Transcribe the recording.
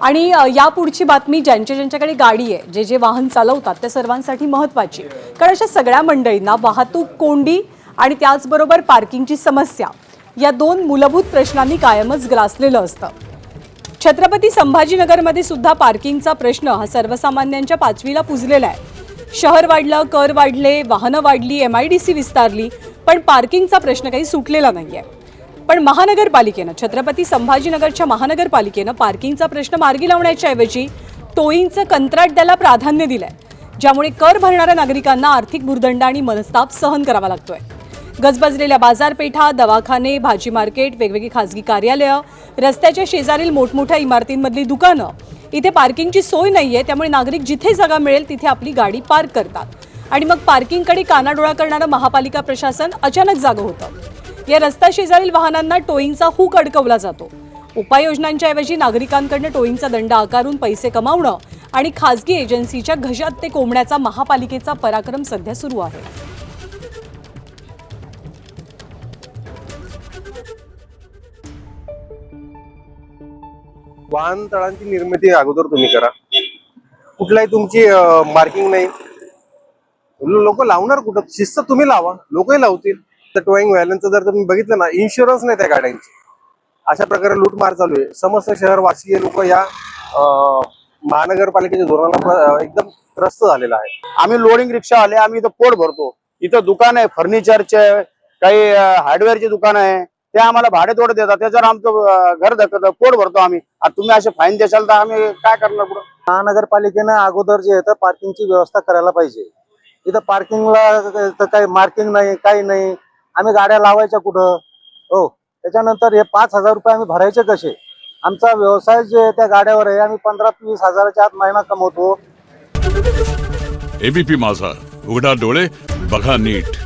आणि यापुढची बातमी ज्यांच्याकडे गाडी आहे, जे वाहन चालवतात त्या सर्वांसाठी महत्त्वाची, कारण अशा सगळ्या मंडळींना वाहतूक कोंडी आणि त्याचबरोबर पार्किंगची समस्या या दोन मूलभूत प्रश्नांनी कायमच ग्रासलेलं असतं. छत्रपती संभाजीनगरमध्ये सुद्धा पार्किंगचा प्रश्न हा सर्वसामान्यांच्या पाचवीला पुजलेला आहे. शहर वाढलं, कर वाढले, वाहनं वाढली, MIDC विस्तारली, पण पार्किंगचा प्रश्न काही सुटलेला नाहीये. पण महानगरपालिकेनं, छत्रपती संभाजीनगरच्या महानगरपालिकेनं पार्किंगचा प्रश्न मार्गी लावण्याच्या ऐवजी टोईंगचं कंत्राट द्यायला प्राधान्य दिलंय, ज्यामुळे कर भरणाऱ्या नागरिकांना आर्थिक भुर्दंड आणि मनस्ताप सहन करावा लागतोय. गजबजलेल्या बाजारपेठा, दवाखाने, भाजी मार्केट, वेगवेगळी खासगी कार्यालयं, रस्त्याच्या शेजारील मोठमोठ्या इमारतींमधली दुकानं, इथे पार्किंगची सोय नाहीये. त्यामुळे नागरिक जिथे जागा मिळेल तिथे आपली गाडी पार्क करतात आणि मग पार्किंगकडे कानाडोळा करणारं महापालिका प्रशासन अचानक जागं होतं. या रस्ता शेजारील वाहनांना टोईंगचा हूक अडकवला जातो. उपाययोजनांच्या ऐवजी नागरिकांकडून टोईंगचा दंड आकारून पैसे कमावणं आणि खासगी एजन्सीच्या घशात ते कोंबण्याचा महापालिकेचा पराक्रम सध्या सुरू आहे. वाहनतळांची निर्मिती अगोदर तुम्ही करा. कुठलाही तुमची मार्किंग नाही, लोक लावणार कुठं? शिस्त तुम्ही लावा, लोकही लावतील. तर टोईंग व्हॅलनचं जर तुम्ही बघितलं ना, इन्शुरन्स नाही त्या गाड्यांची. अशा प्रकारे लूटमार चालू आहे. समस्त शहरवासीय लोक या महानगरपालिकेच्या धोरणाला एकदम त्रस्त झालेला आहे. आम्ही लोडिंग रिक्षा आले, आम्ही इथं पोट भरतो. इथं दुकान आहे, फर्निचरचे, काही हार्डवेअरचे दुकान आहे, ते आम्हाला भाडे तोडे देतात. त्याच्यावर आमचं घर धकत पोट भरतो आम्ही. तुम्ही असे फाईन देशाल तर आम्ही काय करणार पुढे? महानगरपालिकेनं अगोदर जे आहे पार्किंगची व्यवस्था करायला पाहिजे. इथं पार्किंगला तर काही मार्किंग नाही, काही नाही. आम्ही गाड्या लावायच्या कुठं? हो, त्याच्यानंतर हे 5,000 रुपये आम्ही भरायचे कसे? आमचा व्यवसाय जे आहे त्या गाड्यावर आहे. आम्ही 15-20 हजाराच्या आत महिना कमवतो. ABP माझा, उघडा डोळे बघा नीट.